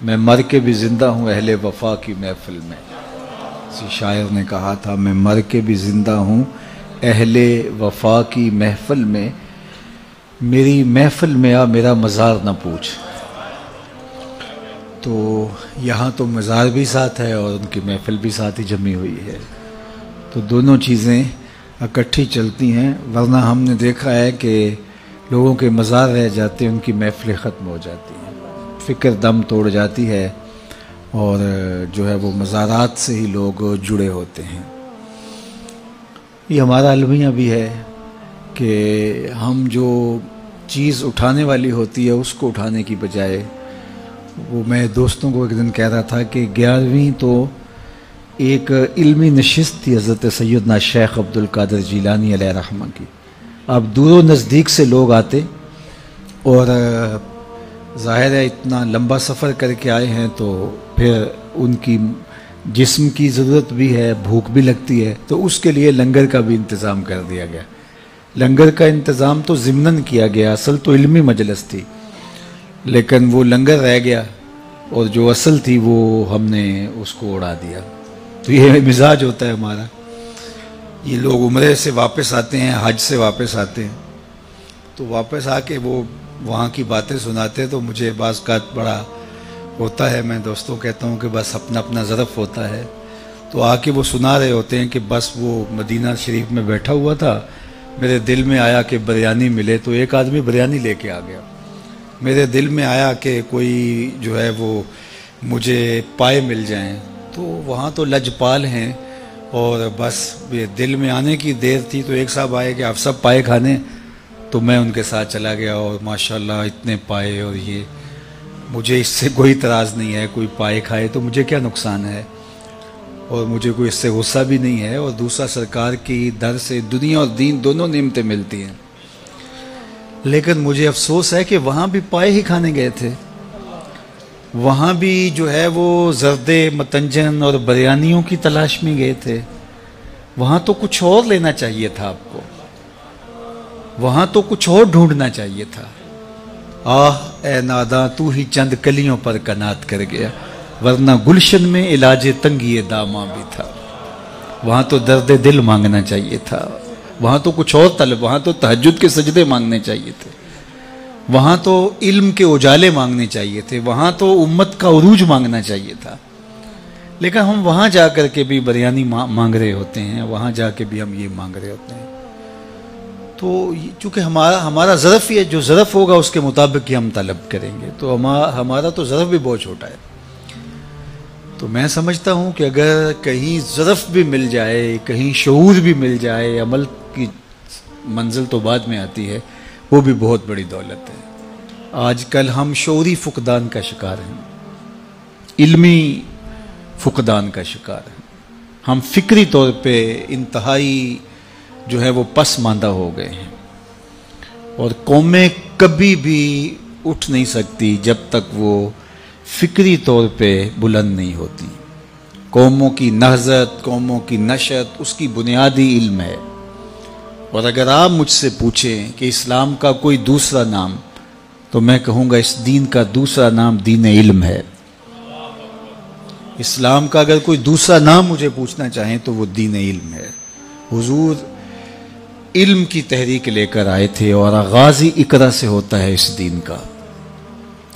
میں مر کے بھی زندہ ہوں اہل وفا کی محفل میں. کسی شاعر نے کہا تھا میں مر کے بھی زندہ ہوں اہل وفا کی محفل میں، میری محفل میں آ میرا مزار نہ پوچھ. تو یہاں تو مزار بھی ساتھ ہے اور ان کی محفل بھی ساتھ ہی جمی ہوئی ہے، تو دونوں چیزیں اکٹھی چلتی ہیں. ورنہ ہم نے دیکھا ہے کہ لوگوں کے مزار رہ جاتے ہیں، ان کی محفلیں ختم ہو جاتی ہیں، فکر دم توڑ جاتی ہے اور جو ہے وہ مزارات سے ہی لوگ جڑے ہوتے ہیں. یہ ہمارا المیہ بھی ہے کہ ہم جو چیز اٹھانے والی ہوتی ہے اس کو اٹھانے کی بجائے، وہ میں دوستوں کو ایک دن کہہ رہا تھا کہ 11ویں تو ایک علمی نشست تھی حضرت سیدنا شیخ عبد القادر جیلانی علیہ رحمہ کی. اب دور و نزدیک سے لوگ آتے اور ظاہر ہے اتنا لمبا سفر کر کے آئے ہیں تو پھر ان کی جسم کی ضرورت بھی ہے، بھوک بھی لگتی ہے، تو اس کے لیے لنگر کا بھی انتظام کر دیا گیا. لنگر کا انتظام تو ضمناً کیا گیا، اصل تو علمی مجلس تھی، لیکن وہ لنگر رہ گیا اور جو اصل تھی وہ ہم نے اس کو اڑا دیا. تو یہ مزاج ہوتا ہے ہمارا. یہ لوگ عمرے سے واپس آتے ہیں، حج سے واپس آتے ہیں، تو واپس آ کے وہ وہاں کی باتیں سناتے ہیں، تو مجھے بعض کا بڑا ہوتا ہے. میں دوستوں کہتا ہوں کہ بس اپنا اپنا ظرف ہوتا ہے. تو آ کے وہ سنا رہے ہوتے ہیں کہ بس وہ مدینہ شریف میں بیٹھا ہوا تھا، میرے دل میں آیا کہ بریانی ملے، تو ایک آدمی بریانی لے کے آ گیا. میرے دل میں آیا کہ کوئی جو ہے وہ مجھے پائے مل جائیں، تو وہاں تو لجپال ہیں اور بس دل میں آنے کی دیر تھی. تو ایک صاحب آئے کہ آپ سب پائے کھانے، تو میں ان کے ساتھ چلا گیا اور ماشاءاللہ اتنے پائے. اور یہ مجھے اس سے کوئی اعتراض نہیں ہے، کوئی پائے کھائے تو مجھے کیا نقصان ہے، اور مجھے کوئی اس سے غصہ بھی نہیں ہے. اور دوسرا سرکار کی در سے دنیا اور دین دونوں نعمتیں ملتی ہیں. لیکن مجھے افسوس ہے کہ وہاں بھی پائے ہی کھانے گئے تھے، وہاں بھی جو ہے وہ زردے متنجن اور بریانیوں کی تلاش میں گئے تھے. وہاں تو کچھ اور لینا چاہیے تھا آپ کو، وہاں تو کچھ اور ڈھونڈنا چاہیے تھا. آہ اے ناداں تو ہی چند کلیوں پر کنات کر گیا، ورنہ گلشن میں علاج تنگی داماں بھی تھا. وہاں تو درد دل مانگنا چاہیے تھا، وہاں تو کچھ اور طلب، وہاں تو تہجد کے سجدے مانگنے چاہیے تھے، وہاں تو علم کے اجالے مانگنے چاہیے تھے، وہاں تو امت کا عروج مانگنا چاہیے تھا. لیکن ہم وہاں جا کر کے بھی بریانی مانگ رہے ہوتے ہیں، وہاں جا کے بھی ہم یہ مانگ رہے ہوتے ہیں. تو چونکہ ہمارا ظرف یہ جو ظرف ہوگا اس کے مطابق ہی ہم طلب کریں گے، تو ہمارا تو ظرف بھی بہت چھوٹا ہے. تو میں سمجھتا ہوں کہ اگر کہیں ظرف بھی مل جائے، کہیں شعور بھی مل جائے، عمل کی منزل تو بعد میں آتی ہے، وہ بھی بہت بڑی دولت ہے. آج کل ہم شعوری فقدان کا شکار ہیں، علمی فقدان کا شکار ہیں. ہم فکری طور پہ انتہائی جو ہے وہ پس ماندہ ہو گئے ہیں، اور قومیں کبھی بھی اٹھ نہیں سکتی جب تک وہ فکری طور پہ بلند نہیں ہوتی. قوموں کی نہضت، قوموں کی نشت، اس کی بنیادی علم ہے. اور اگر آپ مجھ سے پوچھیں کہ اسلام کا کوئی دوسرا نام، تو میں کہوں گا اس دین کا دوسرا نام دین علم ہے. اسلام کا اگر کوئی دوسرا نام مجھے پوچھنا چاہیں تو وہ دین علم ہے. حضور علم کی تحریک لے کر آئے تھے، اور آغاز ہی اقرا سے ہوتا ہے اس دین کا،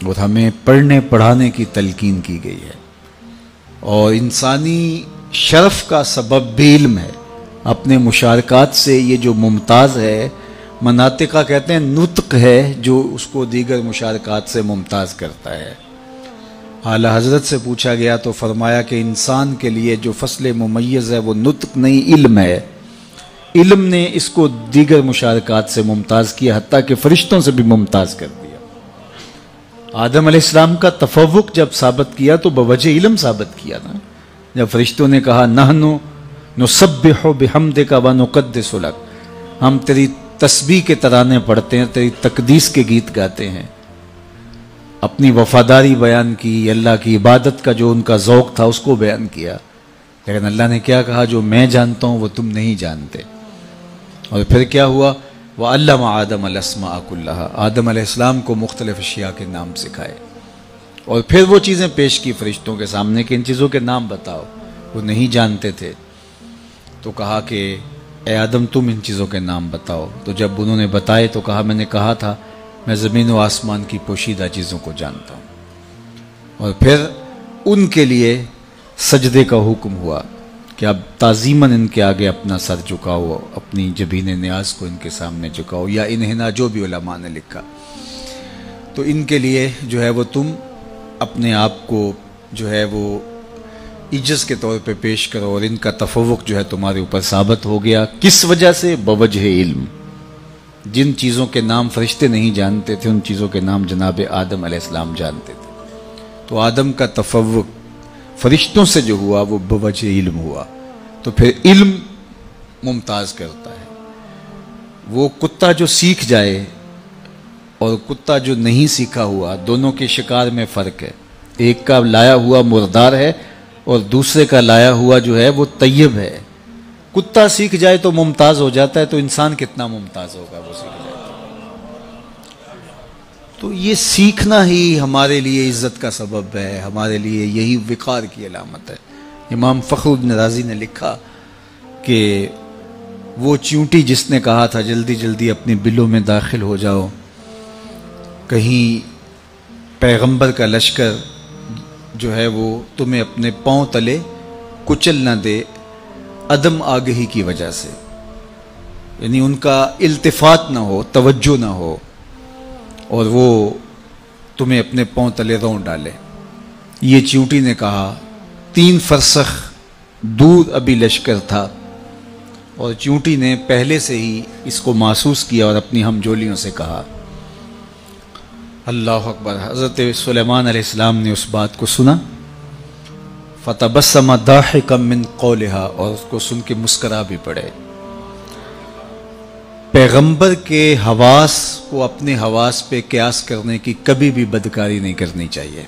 اور ہمیں پڑھنے پڑھانے کی تلقین کی گئی ہے. اور انسانی شرف کا سبب بھی علم ہے. اپنے مشارکات سے یہ جو ممتاز ہے، مناطقہ کہتے ہیں نطق ہے جو اس کو دیگر مشارکات سے ممتاز کرتا ہے. اعلی حضرت سے پوچھا گیا تو فرمایا کہ انسان کے لیے جو فصل ممیز ہے وہ نطق نہیں علم ہے. علم نے اس کو دیگر مشارکات سے ممتاز کیا، حتیٰ کہ فرشتوں سے بھی ممتاز کر دیا. آدم علیہ السلام کا تفوق جب ثابت کیا تو بوجہ علم ثابت کیا نا. جب فرشتوں نے کہا نحنو نسبح بحمدک ونقدس لک، ہم تیری تسبیح کے ترانے پڑھتے ہیں، تیری تقدیس کے گیت گاتے ہیں. اپنی وفاداری بیان کی، اللہ کی عبادت کا جو ان کا ذوق تھا اس کو بیان کیا. لیکن اللہ نے کیا کہا؟ جو میں جانتا ہوں وہ تم نہیں جانتے. اور پھر کیا ہوا؟ وَعَلَّمَ آدَمَ الْأَسْمَاءَ كُلَّهَا، آدم علیہ السلام کو مختلف اشیاء کے نام سکھائے. اور پھر وہ چیزیں پیش کی فرشتوں کے سامنے کہ ان چیزوں کے نام بتاؤ. وہ نہیں جانتے تھے تو کہا کہ اے آدم تم ان چیزوں کے نام بتاؤ. تو جب انہوں نے بتائے تو کہا میں نے کہا تھا میں زمین و آسمان کی پوشیدہ چیزوں کو جانتا ہوں. اور پھر ان کے لیے سجدے کا حکم ہوا کہ اب تعظیماً ان کے آگے اپنا سر جھکاؤ، اپنی جبین نیاز کو ان کے سامنے جھکاؤ، یا انہنا جو بھی علماء نے لکھا. تو ان کے لیے جو ہے وہ تم اپنے آپ کو جو ہے وہ عجز کے طور پہ پیش کرو، اور ان کا تفوق جو ہے تمہارے اوپر ثابت ہو گیا. کس وجہ سے؟ بوجہ علم. جن چیزوں کے نام فرشتے نہیں جانتے تھے ان چیزوں کے نام جناب آدم علیہ السلام جانتے تھے. تو آدم کا تفوق فرشتوں سے جو ہوا وہ بوجہ علم ہوا. تو پھر علم ممتاز کرتا ہے. وہ کتا جو سیکھ جائے اور کتا جو نہیں سیکھا ہوا، دونوں کے شکار میں فرق ہے. ایک کا لایا ہوا مردار ہے اور دوسرے کا لایا ہوا جو ہے وہ طیب ہے. کتا سیکھ جائے تو ممتاز ہو جاتا ہے، تو انسان کتنا ممتاز ہوگا وہ سیکھ جائے. تو یہ سیکھنا ہی ہمارے لیے عزت کا سبب ہے، ہمارے لیے یہی وقار کی علامت ہے. امام فخر الدین رازی نے لکھا کہ وہ چیونٹی جس نے کہا تھا جلدی جلدی اپنی بلوں میں داخل ہو جاؤ، کہیں پیغمبر کا لشکر جو ہے وہ تمہیں اپنے پاؤں تلے کچل نہ دے عدم آگہی کی وجہ سے، یعنی ان کا التفات نہ ہو، توجہ نہ ہو، اور وہ تمہیں اپنے پاؤں تلے رون ڈالے. یہ چیونٹی نے کہا. 3 فرسخ دور ابھی لشکر تھا اور چیونٹی نے پہلے سے ہی اس کو محسوس کیا اور اپنی ہم جولیوں سے کہا. اللہ اکبر. حضرت سلیمان علیہ السلام نے اس بات کو سنا. فتبسم ضاحکا من قولها، اور اس کو سن کے مسکرا بھی پڑے. پیغمبر کے حواس کو اپنے حواس پہ قیاس کرنے کی کبھی بھی بدکاری نہیں کرنی چاہیے.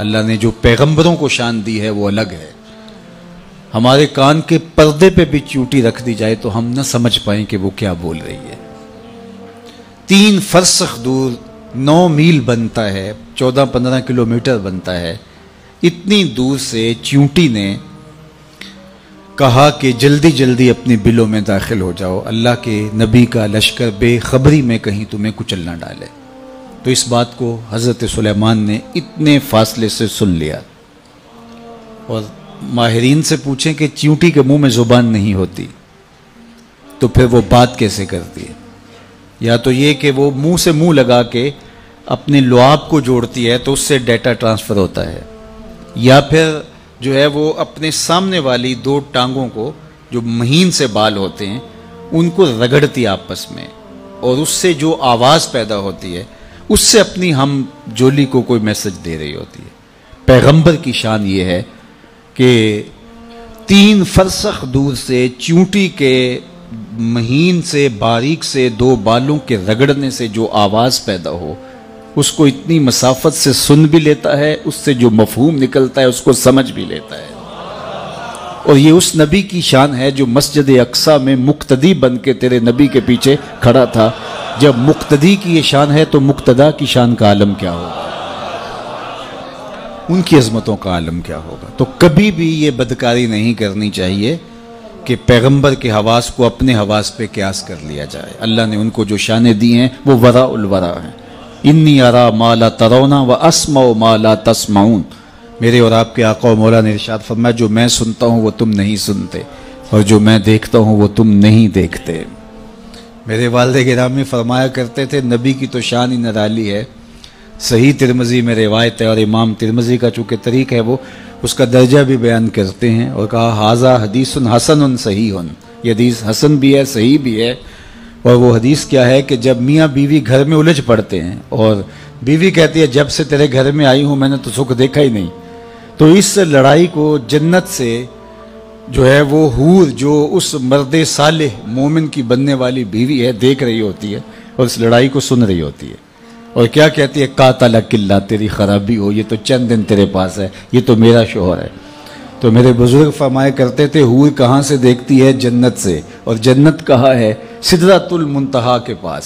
اللہ نے جو پیغمبروں کو شان دی ہے وہ الگ ہے. ہمارے کان کے پردے پہ بھی چیونٹی رکھ دی جائے تو ہم نہ سمجھ پائیں کہ وہ کیا بول رہی ہے. 3 فرسخ دور 9 میل بنتا ہے، 14-15 کلومیٹر بنتا ہے. اتنی دور سے چیونٹی نے کہا کہ جلدی جلدی اپنی بلوں میں داخل ہو جاؤ، اللہ کے نبی کا لشکر بے خبری میں کہیں تمہیں کچل نہ ڈالے. تو اس بات کو حضرت سلیمان نے اتنے فاصلے سے سن لیا. اور ماہرین سے پوچھیں کہ چیونٹی کے منہ میں زبان نہیں ہوتی تو پھر وہ بات کیسے کرتی ہے؟ یا تو یہ کہ وہ منہ سے منہ لگا کے اپنے لعاب کو جوڑتی ہے تو اس سے ڈیٹا ٹرانسفر ہوتا ہے، یا پھر جو ہے وہ اپنے سامنے والی 2 ٹانگوں کو جو مہین سے بال ہوتے ہیں ان کو رگڑتی آپس میں، اور اس سے جو آواز پیدا ہوتی ہے اس سے اپنی ہم جولی کو کوئی میسج دے رہی ہوتی ہے. پیغمبر کی شان یہ ہے کہ 3 فرسخ دور سے چیونٹی کے مہین سے باریک سے 2 بالوں کے رگڑنے سے جو آواز پیدا ہو اس کو اتنی مسافت سے سن بھی لیتا ہے، اس سے جو مفہوم نکلتا ہے اس کو سمجھ بھی لیتا ہے. اور یہ اس نبی کی شان ہے جو مسجد اقصیٰ میں مقتدی بن کے تیرے نبی کے پیچھے کھڑا تھا. جب مقتدی کی یہ شان ہے تو مقتدا کی شان کا عالم کیا ہوگا، ان کی عظمتوں کا عالم کیا ہوگا. تو کبھی بھی یہ بدکاری نہیں کرنی چاہیے کہ پیغمبر کے حواس کو اپنے حواس پہ قیاس کر لیا جائے. اللہ نے ان کو جو شانیں دی ہیں وہ وراء الورا ہیں. انی ارا ما لا ترون و اسمع ما لا تسمعون. میرے اور آپ کے آقا و مولا نے ارشاد فرمایا جو میں سنتا ہوں وہ تم نہیں سنتے، اور جو میں دیکھتا ہوں وہ تم نہیں دیکھتے. میرے والد گرامی فرمایا کرتے تھے نبی کی تو شان ہی نرالی ہے. صحیح ترمذی میں روایت ہے، اور امام ترمذی کا چونکہ طریق ہے وہ اس کا درجہ بھی بیان کرتے ہیں، اور کہا ھذا حدیث حسن صحیح. یہ حدیث حسن بھی ہے، صحیح بھی ہے. اور وہ حدیث کیا ہے کہ جب میاں بیوی گھر میں الجھ پڑتے ہیں اور بیوی کہتی ہے جب سے تیرے گھر میں آئی ہوں میں نے تو سکھ دیکھا ہی نہیں، تو اس لڑائی کو جنت سے جو ہے وہ حور جو اس مرد صالح مومن کی بننے والی بیوی ہے دیکھ رہی ہوتی ہے اور اس لڑائی کو سن رہی ہوتی ہے، اور کیا کہتی ہے قاتلک اللہ، تیری خرابی ہو، یہ تو چند دن تیرے پاس ہے، یہ تو میرا شوہر ہے. تو میرے بزرگ فرمایا کرتے تھے حور کہاں سے دیکھتی ہے؟ جنت سے. اور جنت کہاں ہے؟ سدرۃ المنتہا کے پاس.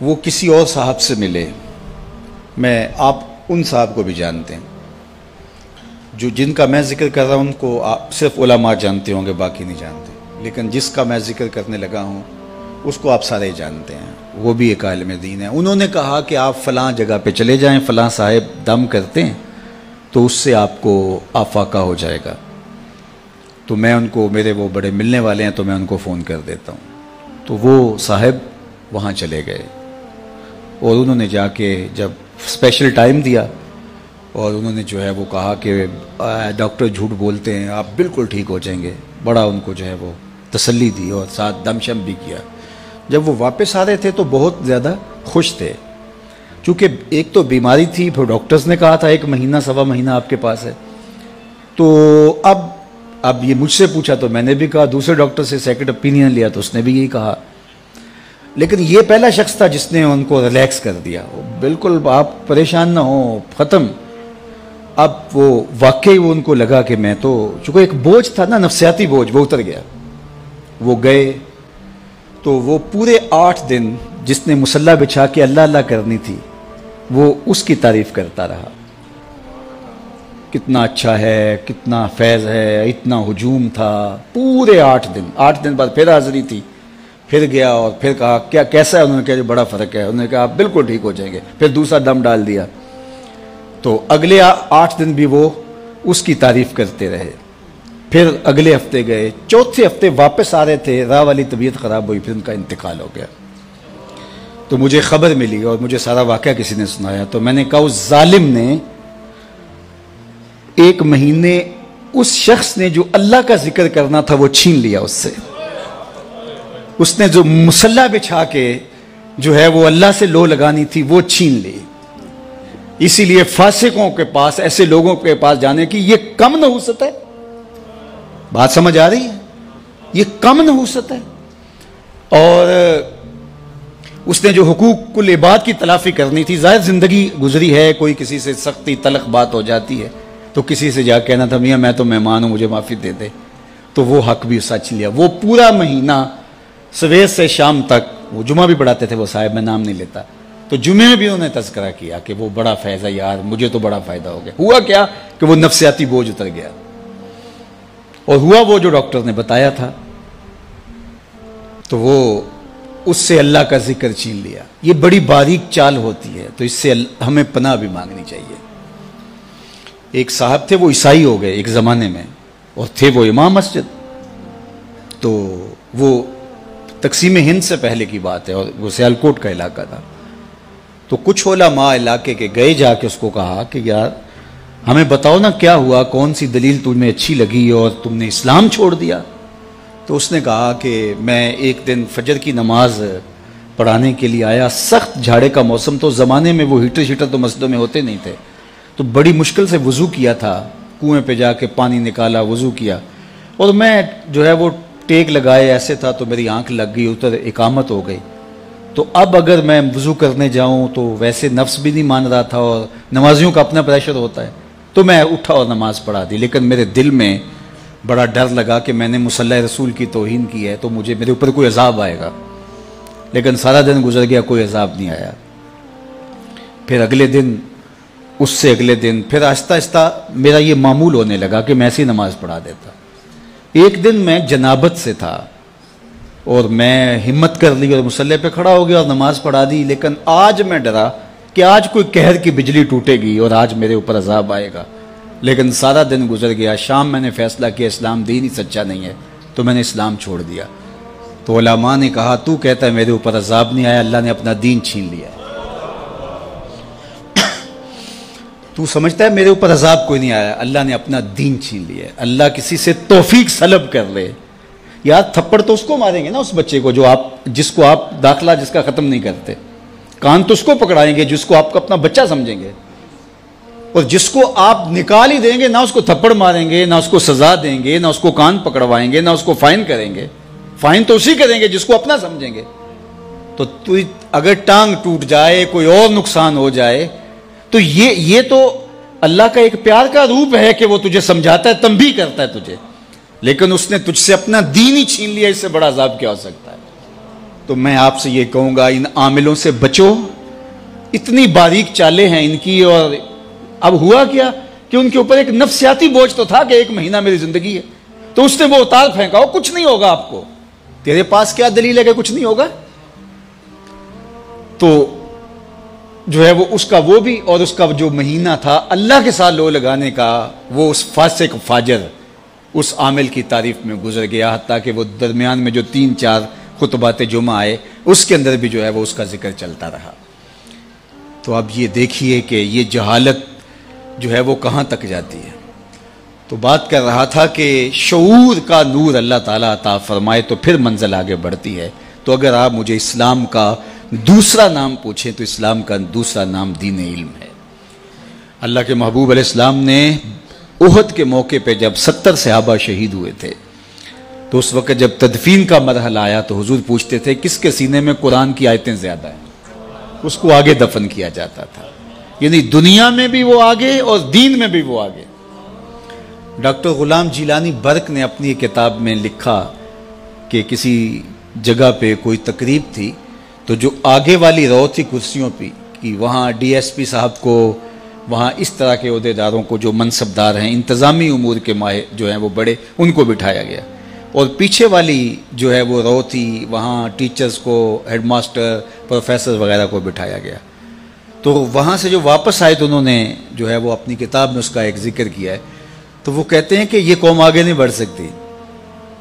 وہ کسی اور صاحب سے ملے. آپ ان صاحب کو بھی جانتے ہیں جن کا میں ذکر کر رہا ہوں، ان کو صرف علماء جانتے ہوں گے، باقی نہیں جانتے. لیکن جس کا میں ذکر کرنے لگا ہوں اس کو آپ سارے جانتے ہیں. وہ بھی ایک عالم دین ہے. انہوں نے کہا کہ آپ فلاں جگہ پہ چلے جائیں، فلاں صاحب دم کرتے ہیں تو اس سے آپ کو آفاقہ ہو جائے گا. تو میں ان کو، میرے وہ بڑے ملنے والے ہیں، تو میں ان کو فون کر دیتا ہوں. تو وہ صاحب وہاں چلے گئے اور انہوں نے جا کے جب اسپیشل ٹائم دیا اور انہوں نے جو ہے وہ کہا کہ ڈاکٹر جھوٹ بولتے ہیں، آپ بالکل ٹھیک ہو جائیں گے. بڑا ان کو جو ہے وہ تسلی دی اور ساتھ دم شم بھی کیا. جب وہ واپس آ رہے تھے تو بہت زیادہ خوش تھے، چونکہ ایک تو بیماری تھی، پھر ڈاکٹرز نے کہا تھا 1 مہینہ سوا مہینہ آپ کے پاس ہے. تو اب یہ مجھ سے پوچھا تو میں نے بھی کہا، دوسرے ڈاکٹر سے سیکنڈ اوپینین لیا تو اس نے بھی یہی کہا. لیکن یہ پہلا شخص تھا جس نے ان کو ریلیکس کر دیا. بالکل آپ پریشان نہ ہوں، ختم. اب وہ واقعی وہ ان کو لگا کہ میں تو، چونکہ ایک بوجھ تھا نا، نفسیاتی بوجھ، وہ اتر گیا. وہ گئے تو وہ پورے 8 دن جس نے مصلی بچھا کے اللہ اللہ کرنی تھی وہ اس کی تعریف کرتا رہا. کتنا اچھا ہے، کتنا فیض ہے، اتنا ہجوم تھا. پورے 8 دن بعد پھر حاضری تھی. پھر گیا اور پھر کہا کیا کیسا ہے؟ انہوں نے کہا بڑا فرق ہے. انہوں نے کہا آپ بالکل ٹھیک ہو جائیں گے. پھر دوسرا دم ڈال دیا. تو اگلے 8 دن بھی وہ اس کی تعریف کرتے رہے. پھر اگلے ہفتے گئے، چوتھے ہفتے واپس آ رہے تھے، راہ والی طبیعت خراب ہوئی، پھر ان کا انتقال ہو گیا. تو مجھے خبر ملی اور مجھے سارا واقعہ کسی نے سنایا. تو میں نے کہا اس ظالم نے 1 مہینے اس شخص نے جو اللہ کا ذکر کرنا تھا وہ چھین لیا اس سے. اس نے جو مصلی بچھا کے جو ہے وہ اللہ سے لو لگانی تھی وہ چھین لی. اسی لیے فاسقوں کے پاس، ایسے لوگوں کے پاس جانے کی یہ کم نحوست ہے. بات سمجھ آ رہی ہے؟ یہ کم نحوست ہے. اور اس نے جو حقوق العباد کی تلافی کرنی تھی، ظاہر زندگی گزری ہے، کوئی کسی سے سختی تلخ بات ہو جاتی ہے تو کسی سے جا کہنا تھا میاں میں تو مہمان ہوں، مجھے معافی دے دے. تو وہ حق بھی سچ لیا. وہ پورا مہینہ صبح سے شام تک، وہ جمعہ بھی پڑھاتے تھے وہ صاحب، میں نام نہیں لیتا، تو جمعے میں بھی انہوں نے تذکرہ کیا کہ وہ بڑا فیض ہے یار، مجھے تو بڑا فائدہ ہو گیا. ہوا کیا کہ وہ نفسیاتی بوجھ اتر گیا اور ہوا وہ جو ڈاکٹر نے بتایا تھا. تو وہ اس سے اللہ کا ذکر چھین لیا. یہ بڑی باریک چال ہوتی ہے، تو اس سے ہمیں پناہ بھی مانگنی چاہیے. ایک صاحب تھے، وہ عیسائی ہو گئے ایک زمانے میں، اور تھے وہ امام مسجد. تو وہ تقسیم ہند سے پہلے کی بات ہے اور وہ سیالکوٹ کا علاقہ تھا. تو کچھ علماء علاقے کے گئے، جا کے اس کو کہا کہ یار ہمیں بتاؤ نا کیا ہوا، کون سی دلیل تمہیں اچھی لگی اور تم نے اسلام چھوڑ دیا. تو اس نے کہا کہ میں ایک دن فجر کی نماز پڑھانے کے لیے آیا، سخت جھاڑے کا موسم، تو زمانے میں وہ ہیٹر شیٹر تو مسجدوں میں ہوتے نہیں تھے، تو بڑی مشکل سے وضو کیا تھا، کنویں پہ جا کے پانی نکالا، وضو کیا، اور میں جو ہے وہ ٹیک لگائے ایسے تھا تو میری آنکھ لگ گئی، ادھر اقامت ہو گئی. تو اب اگر میں وضو کرنے جاؤں تو ویسے نفس بھی نہیں مان رہا تھا اور نمازیوں کا اپنا پریشر ہوتا ہے، تو میں اٹھا اور نماز پڑھا دی. لیکن میرے دل میں بڑا ڈر لگا کہ میں نے مصلی رسول کی توہین کی ہے تو میرے اوپر کوئی عذاب آئے گا. لیکن سارا دن گزر گیا، کوئی عذاب نہیں آیا. پھر اگلے دن، اس سے اگلے دن، پھر آہستہ آہستہ میرا یہ معمول ہونے لگا کہ میں ایسی نماز پڑھا دیتا. ایک دن میں جنابت سے تھا اور میں ہمت کر لی اور مصلی پہ کھڑا ہو گیا اور نماز پڑھا دی. لیکن آج میں ڈرا کہ آج کوئی قہر کی بجلی ٹوٹے گی اور آج میرے اوپر عذاب آئے گا. لیکن سارا دن گزر گیا. شام میں نے فیصلہ کیا اسلام دین ہی سچا نہیں ہے، تو میں نے اسلام چھوڑ دیا. تو علماء نے کہا تو کہتا ہے میرے اوپر عذاب نہیں آیا، اللہ نے اپنا دین چھین لیا. تو سمجھتا ہے میرے اوپر عذاب کوئی نہیں آیا، اللہ نے اپنا دین چھین لیا. اللہ کسی سے توفیق سلب کر لے، یار تھپڑ تو اس کو ماریں گے نا، اس بچے کو جس کو آپ داخلہ جس کا ختم نہیں کرتے. کان تو اس کو پکڑائیں گے جس کو آپ کا اپنا بچہ سمجھیں گے، اور جس کو آپ نکال ہی دیں گے نہ اس کو تھپڑ ماریں گے، نہ اس کو سزا دیں گے، نہ اس کو کان پکڑوائیں گے، نہ اس کو فائن کریں گے. فائن تو اسی کریں گے جس کو اپنا سمجھیں گے. تو اگر ٹانگ ٹوٹ جائے، کوئی اور نقصان ہو جائے، تو یہ تو اللہ کا ایک پیار کا روپ ہے کہ وہ تجھے سمجھاتا ہے، تنبیہ کرتا ہے تجھے. لیکن اس نے تجھ سے اپنا دین ہی چھین لیا، اس سے بڑا عذاب کیا ہو سکتا ہے؟ تو میں آپ سے یہ کہوں گا ان عاملوں سے بچو. اتنی باریک چالیں ہیں ان کی. اور اب ہوا کیا کہ ان کے اوپر ایک نفسیاتی بوجھ تو تھا کہ 1 مہینہ میری زندگی ہے، تو اس نے وہ اتار پھینکا ہو کچھ نہیں ہوگا آپ کو. تیرے پاس کیا دلیل ہے کہ کچھ نہیں ہوگا؟ تو جو ہے وہ اس کا وہ بھی، اور اس کا جو مہینہ تھا اللہ کے ساتھ لو لگانے کا، وہ اس فاسق فاجر اس عامل کی تعریف میں گزر گیا، حتیٰ کہ وہ درمیان میں جو 3-4 خطبات جمعہ آئے اس کے اندر بھی جو ہے وہ اس کا ذکر چلتا رہا. تو اب یہ دیکھیے کہ یہ جہالت جو ہے وہ کہاں تک جاتی ہے. تو بات کر رہا تھا کہ شعور کا نور اللہ تعالیٰ عطا فرمائے تو پھر منزل آگے بڑھتی ہے. تو اگر آپ مجھے اسلام کا دوسرا نام پوچھیں تو اسلام کا دوسرا نام دین علم ہے. اللہ کے محبوب علیہ السلام نے احد کے موقع پہ جب 70 صحابہ شہید ہوئے تھے تو اس وقت جب تدفین کا مرحلہ آیا تو حضور پوچھتے تھے کس کے سینے میں قرآن کی آیتیں زیادہ ہیں، اس کو آگے دفن کیا جاتا تھا. یعنی دنیا میں بھی وہ آگے اور دین میں بھی وہ آگے. ڈاکٹر غلام جیلانی برق نے اپنی کتاب میں لکھا کہ کسی جگہ پہ کوئی تقریب تھی تو جو آگے والی رو تھی کرسیوں پہ کہ وہاں ڈی ایس پی صاحب کو، وہاں اس طرح کے عہدیداروں کو جو منصبدار ہیں، انتظامی امور کے ماہر جو ہیں وہ بڑے، ان کو بٹھایا گیا. اور پیچھے والی جو ہے وہ رو تھی وہاں ٹیچرز کو، ہیڈ ماسٹر، پروفیسر وغیرہ کو بٹھایا گیا. تو وہاں سے جو واپس آئے تو انہوں نے جو ہے وہ اپنی کتاب میں اس کا ایک ذکر کیا ہے. تو وہ کہتے ہیں کہ یہ قوم آگے نہیں بڑھ سکتی،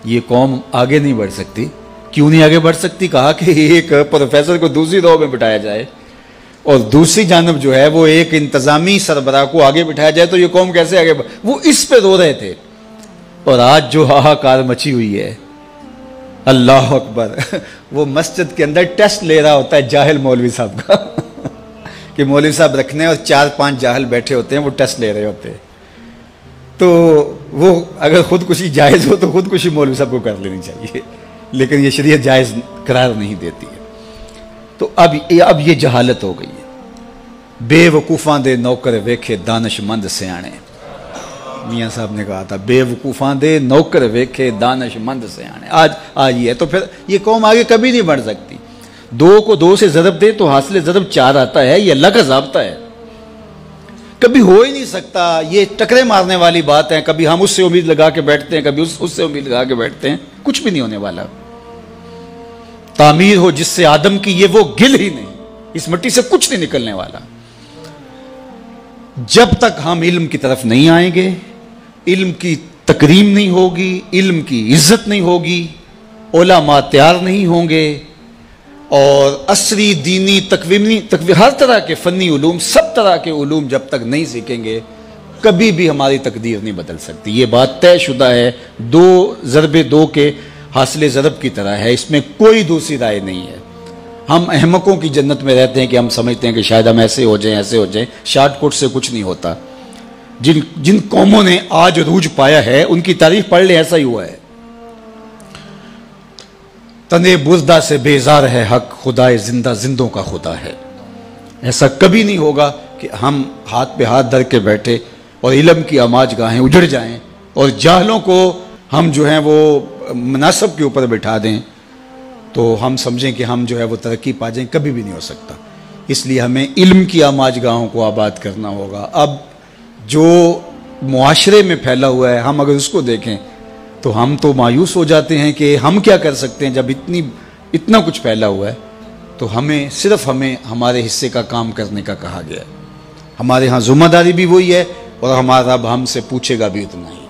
یہ قوم آگے نہیں بڑھ سکتی. کیوں نہیں آگے بڑھ سکتی؟ کہا کہ ایک پروفیسر کو دوسری رو میں بٹھایا جائے اور دوسری جانب جو ہے وہ ایک انتظامی سربراہ کو آگے بٹھایا جائے تو یہ قوم کیسے آگے بڑھ. وہ اس پہ رو رہے تھے. اور آج جو ہاہاکار مچی ہوئی ہے، اللہ اکبر، وہ مسجد کے اندر ٹیسٹ لے رہا ہوتا ہے جاہل مولوی صاحب کا کہ مولوی صاحب رکھنے اور 4-5 جاہل بیٹھے ہوتے ہیں، وہ ٹیسٹ لے رہے ہوتے ہیں. تو وہ اگر خودکشی جائز ہو تو خودکشی مولوی صاحب کو کر لینی چاہیے، لیکن یہ شریعت جائز قرار نہیں دیتی ہے. تو اب یہ جہالت ہو گئی ہے. بے وقوفاں دے نوکر ویکھے دانش مند سیانے، میاں صاحب نے کہا تھا بے وقوفاں دے نوکر ویکھے دانش مند سیانے. آج یہ ہے. تو پھر یہ قوم آگے کبھی نہیں بڑھ سکتی. 2 کو 2 سے ضرب دے تو حاصل ضرب 4 آتا ہے. یہ اللہ کا ضابطہ ہے، کبھی ہو ہی نہیں سکتا. یہ ٹکرے مارنے والی بات ہے. کبھی ہم اس سے امید لگا کے بیٹھتے ہیں، کبھی اس سے امید لگا کے بیٹھتے ہیں. کچھ بھی نہیں ہونے والا. تعمیر ہو جس سے آدم کی، یہ وہ گل ہی نہیں. اس مٹی سے کچھ نہیں نکلنے والا. جب تک ہم علم کی طرف نہیں آئیں گے، علم کی تکریم نہیں ہوگی، علم کی عزت نہیں ہوگی، علماء تیار نہیں ہوں گے، اور عصری دینی تکوینی ہر طرح کے فنی علوم، سب طرح کے علوم جب تک نہیں سیکھیں گے کبھی بھی ہماری تقدیر نہیں بدل سکتی. یہ بات طے شدہ ہے. 2 ضرب 2 کے حاصل ضرب کی طرح ہے. اس میں کوئی دوسری رائے نہیں ہے. ہم احمقوں کی جنت میں رہتے ہیں کہ ہم سمجھتے ہیں کہ شاید ہم ایسے ہو جائیں، ایسے ہو جائیں. شارٹ کٹ سے کچھ نہیں ہوتا. جن قوموں نے آج عروج پایا ہے ان کی تاریخ پڑھ لیں، ایسا ہی ہوا ہے. تنے بردہ سے بیزار ہے حق، خدائے زندہ زندوں کا خدا ہے. ایسا کبھی نہیں ہوگا کہ ہم ہاتھ پہ ہاتھ دھر کے بیٹھے اور علم کی آماج گاہیں اجڑ جائیں اور جاہلوں کو ہم جو ہیں وہ مناصب کے اوپر بٹھا دیں تو ہم سمجھیں کہ ہم جو ہے وہ ترقی پا جائیں. کبھی بھی نہیں ہو سکتا. اس لیے ہمیں علم کی آماج گاہوں کو آباد کرنا ہوگا. اب جو معاشرے میں پھیلا ہوا ہے، ہم اگر اس کو دیکھیں تو ہم تو مایوس ہو جاتے ہیں کہ ہم کیا کر سکتے ہیں جب اتنا کچھ پھیلا ہوا ہے. تو صرف ہمیں ہمارے حصے کا کام کرنے کا کہا گیا ہے. ہمارے ہاں ذمہ داری بھی وہی ہے اور ہمارا رب ہم سے پوچھے گا بھی اتنا ہی.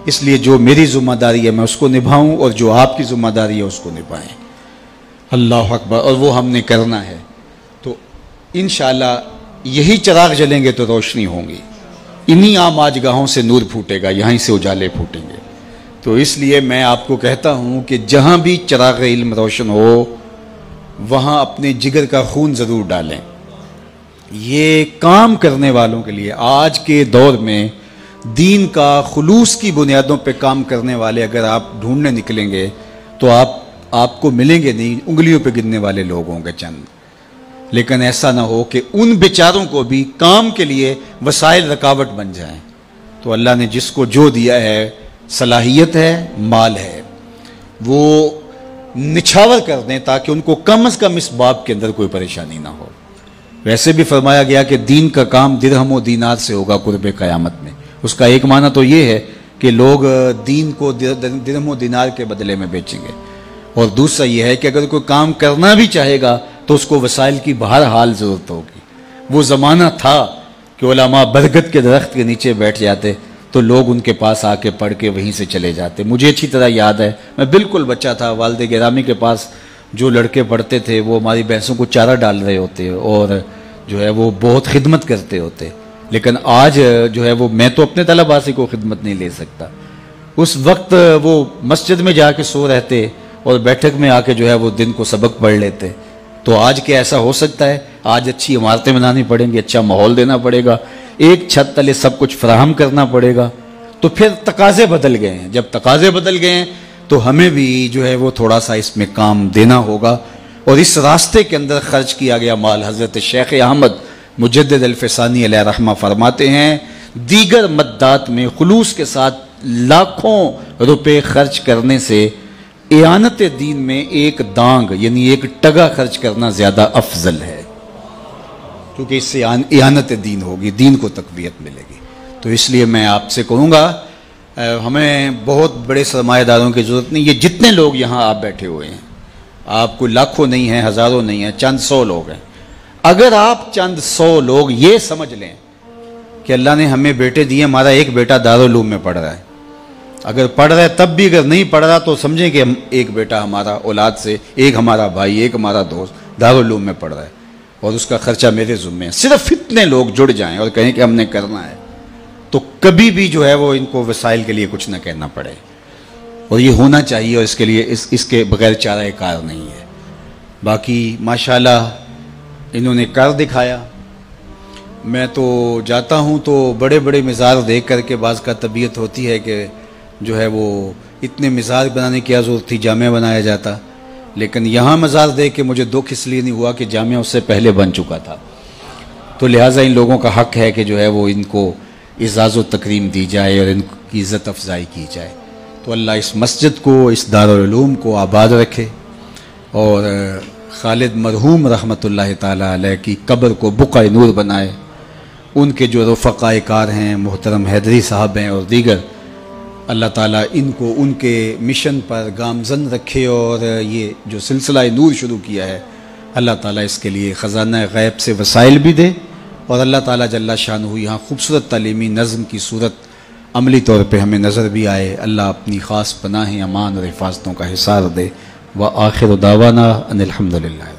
اس لیے جو میری ذمہ داری ہے میں اس کو نبھاؤں اور جو آپ کی ذمہ داری ہے اس کو نبھائیں. اللہ اکبر. اور وہ ہم نے کرنا ہے. تو انشاءاللہ یہی چراغ جلیں گے تو روشنی ہوں گی. انہی عام آج گاہوں سے نور پھوٹے گا، یہیں سے اجالے پھوٹیں گے. تو اس لیے میں آپ کو کہتا ہوں کہ جہاں بھی چراغ علم روشن ہو وہاں اپنے جگر کا خون ضرور ڈالیں. یہ کام کرنے والوں کے لیے آج کے دور میں دین کا خلوص کی بنیادوں پہ کام کرنے والے اگر آپ ڈھونڈنے نکلیں گے تو آپ کو ملیں گے نہیں، انگلیوں پہ گننے والے لوگ ہوں گے چند. لیکن ایسا نہ ہو کہ ان بیچاروں کو بھی کام کے لیے وسائل رکاوٹ بن جائیں. تو اللہ نے جس کو جو دیا ہے، صلاحیت ہے، مال ہے، وہ نچھاور کر دیں تاکہ ان کو کم از کم اس باب کے اندر کوئی پریشانی نہ ہو۔ ویسے بھی فرمایا گیا کہ دین کا کام درہم و دینار سے ہوگا قرب قیامت میں۔ اس کا ایک معنی تو یہ ہے کہ لوگ دین کو درہم و دینار کے بدلے میں بیچیں گے، اور دوسرا یہ ہے کہ اگر کوئی کام کرنا بھی چاہے گا تو اس کو وسائل کی بہرحال ضرورت ہوگی۔ وہ زمانہ تھا کہ علماء برگد کے درخت کے نیچے بیٹھ جاتے تو لوگ ان کے پاس آ کے پڑھ کے وہیں سے چلے جاتے۔ مجھے اچھی طرح یاد ہے، میں بالکل بچہ تھا، والد گرامی کے پاس جو لڑکے پڑھتے تھے وہ ہماری بھینسوں کو چارہ ڈال رہے ہوتے اور جو ہے وہ بہت خدمت کرتے ہوتے، لیکن آج جو ہے وہ میں تو اپنے طلباء سے کوئی خدمت نہیں لے سکتا۔ اس وقت وہ مسجد میں جا کے سو رہتے اور بیٹھک میں آ کے جو ہے وہ دن کو سبق پڑھ لیتے۔ تو آج کیا ایسا ہو سکتا ہے؟ آج اچھی عمارتیں بنانی پڑیں گی، اچھا ماحول دینا پڑے گا، ایک چھت تلے سب کچھ فراہم کرنا پڑے گا۔ تو پھر تقاضے بدل گئے ہیں، جب تقاضے بدل گئے ہیں تو ہمیں بھی جو ہے وہ تھوڑا سا اس میں کام دینا ہوگا، اور اس راستے کے اندر خرچ کیا گیا مال حضرت شیخ احمد مجدد الفسانی علیہ رحمہ فرماتے ہیں دیگر مدات میں خلوص کے ساتھ لاکھوں روپے خرچ کرنے سے اعانت دین میں ایک دانگ یعنی ایک ٹگا خرچ کرنا زیادہ افضل ہے، کیونکہ اس سے اعانت دین ہوگی، دین کو تقویت ملے گی۔ تو اس لیے میں آپ سے کہوں گا ہمیں بہت بڑے سرمایہ داروں کی ضرورت نہیں، یہ جتنے لوگ یہاں آپ بیٹھے ہوئے ہیں، آپ کو لاکھوں نہیں ہیں، ہزاروں نہیں ہیں، چند سو لوگ ہیں۔ اگر آپ چند سو لوگ یہ سمجھ لیں کہ اللہ نے ہمیں بیٹے دیے، ہمارا ایک بیٹا دارالعلوم میں پڑھ رہا ہے، اگر پڑھ رہا ہے تب بھی اگر نہیں پڑھ رہا تو سمجھیں کہ ایک بیٹا ہمارا اولاد سے، ایک ہمارا بھائی، ایک ہمارا دوست دارالعلوم میں پڑھ رہا ہے اور اس کا خرچہ میرے ذمے ہے، صرف اتنے لوگ جڑ جائیں اور کہیں کہ ہم نے کرنا ہے، تو کبھی بھی جو ہے وہ ان کو وسائل کے لیے کچھ نہ کہنا پڑے، اور یہ ہونا چاہیے، اور اس کے لیے اس کے بغیر چارہ کار نہیں ہے۔ باقی ماشاءاللہ انہوں نے کر دکھایا۔ میں تو جاتا ہوں تو بڑے بڑے مزار دیکھ کر کے بعض کا طبیعت ہوتی ہے کہ جو ہے وہ اتنے مزار بنانے کی ضرورت تھی، جامعہ بنایا جاتا، لیکن یہاں مزار دیکھ کے مجھے دکھ اس لیے نہیں ہوا کہ جامعہ اس سے پہلے بن چکا تھا، تو لہٰذا ان لوگوں کا حق ہے کہ جو ہے وہ ان کو اعزاز و تکریم دی جائے اور ان کی عزت افزائی کی جائے۔ تو اللہ اس مسجد کو، اس دارالعلوم کو آباد رکھے، اور خالد مرحوم رحمۃ اللہ تعالی علیہ کی قبر کو بقع نور بنائے، ان کے جو رفقاء کار ہیں محترم حیدری صاحب ہیں اور دیگر، اللہ تعالیٰ ان کو ان کے مشن پر گامزن رکھے، اور یہ جو سلسلہ نور شروع کیا ہے اللہ تعالیٰ اس کے لیے خزانہ غیب سے وسائل بھی دے، اور اللہ تعالیٰ جل شانہ یہاں خوبصورت تعلیمی نظم کی صورت عملی طور پہ ہمیں نظر بھی آئے۔ اللہ اپنی خاص پناہ امان اور حفاظتوں کا حصار دے۔ وآخر دعوانا ان الحمدللہ۔